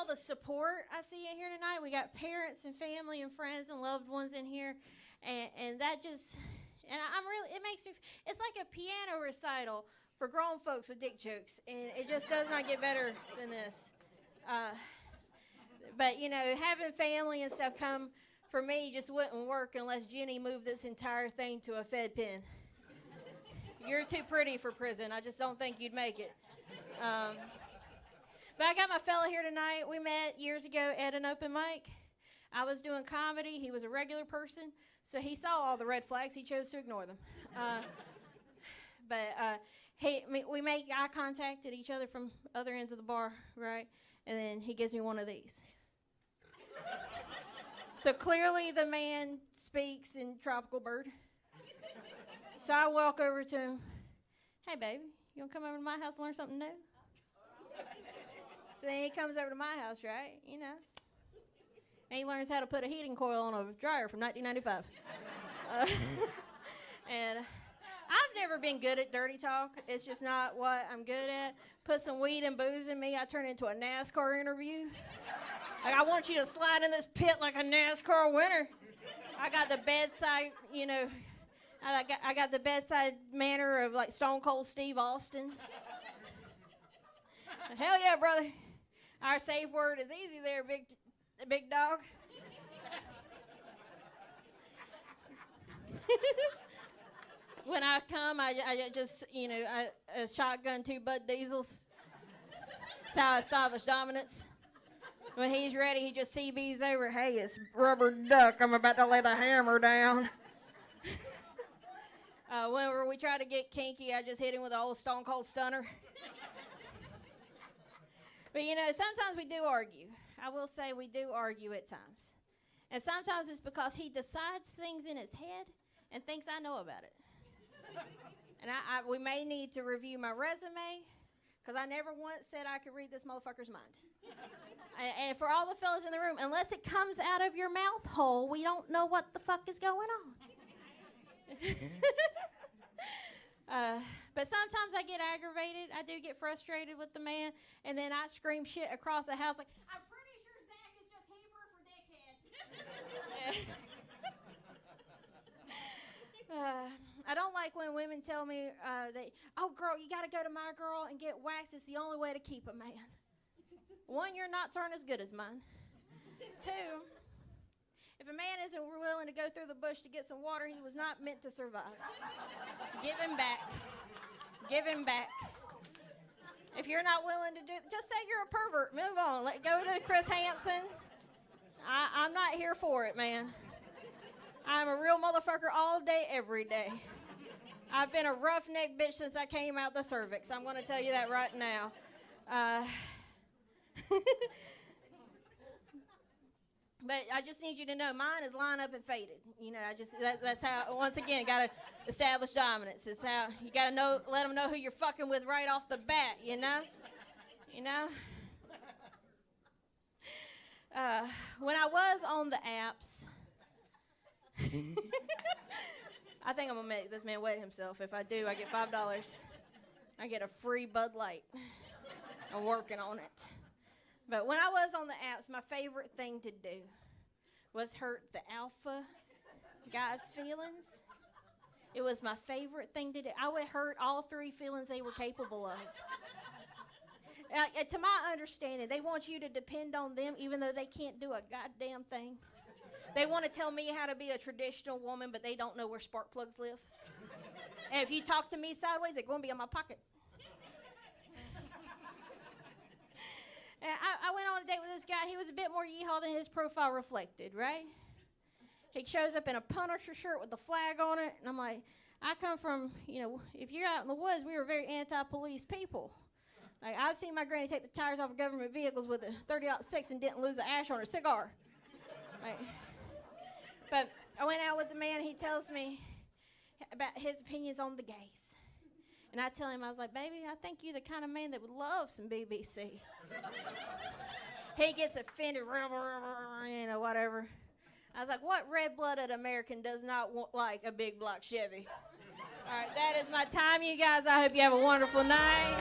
the support I see in here tonight. We got parents and family and friends and loved ones in here, and that just, and I'm really, it makes me, it's like a piano recital for grown folks with dick jokes, and it just does not get better than this. But, you know, having family and stuff come for me just wouldn't work unless Jenny moved this entire thing to a Fed pen. You're too pretty for prison. I just don't think you'd make it. But I got my fella here tonight. We met years ago at an open mic. I was doing comedy. He was a regular person, so he saw all the red flags. He chose to ignore them. We make eye contact at each other from other ends of the bar, right? And then he gives me one of these. So clearly the man speaks in tropical bird. So I walk over to him. Hey, baby, you want to come over to my house and learn something new? So then he comes over to my house, right? You know. And he learns how to put a heating coil on a dryer from 1995. And I've never been good at dirty talk. It's just not what I'm good at. Put some weed and booze in me, I turn into a NASCAR interview. Like, I want you to slide in this pit like a NASCAR winner. I got the bedside, you know, I got the bedside manner of like Stone Cold Steve Austin. Hell yeah, brother. Our safe word is easy there, big dog. When I come, I just, you know, I shotgun 2 Bud Diesels. That's how I establish dominance. When he's ready, he just CBs over. Hey, it's Rubber Duck. I'm about to lay the hammer down. Whenever we try to get kinky, I just hit him with an old Stone Cold Stunner. But, you know, sometimes we do argue. I will say we do argue at times. And sometimes it's because he decides things in his head and thinks I know about it. And we may need to review my resume, because I never once said I could read this motherfucker's mind. And for all the fellas in the room, unless it comes out of your mouth hole, we don't know what the fuck is going on. But sometimes I get aggravated. I do get frustrated with the man, and then I scream shit across the house like, I'm pretty sure Zach is just Hebrew for dickhead. I don't like when women tell me oh, girl, you got to go to my girl and get waxed. It's the only way to keep a man. 1, your knots aren't as good as mine. 2, if a man isn't willing to go through the bush to get some water, he was not meant to survive. Give him back. Give him back. If you're not willing to do it, just say you're a pervert. Move on. Let go to Chris Hansen. I'm not here for it, man. I'm a real motherfucker all day, every day. I've been a roughneck bitch since I came out the cervix. I'm going to tell you that right now. But I just need you to know mine is line up and faded. You know, that's how, once again, got to establish dominance. It's how you got to know, let them know who you're fucking with right off the bat, you know? You know? When I was on the apps, I think I'm going to make this man wet himself. If I do, I get $5. I get a free Bud Light. I'm working on it. But when I was on the apps, my favorite thing to do was hurt the alpha guys' feelings. It was my favorite thing to do. I would hurt all 3 feelings they were capable of. To my understanding, they want you to depend on them even though they can't do a goddamn thing. They want to tell me how to be a traditional woman, but they don't know where spark plugs live. And if you talk to me sideways, they're going to be in my pocket. And I went on a date with this guy. He was a bit more yeehaw than his profile reflected, right? He shows up in a Punisher shirt with a flag on it. And I'm like, I come from, you know, if you're out in the woods, we were very anti-police people. Like, I've seen my granny take the tires off of government vehicles with a 30-06 and didn't lose the ash on her cigar. Like, but I went out with the man. He tells me about his opinions on the gays. And I tell him, I was like, baby, I think you're the kind of man that would love some BBC. He gets offended, you know, whatever. I was like, what red-blooded American does not want, like a big block Chevy? All right, that is my time, you guys. I hope you have a wonderful night.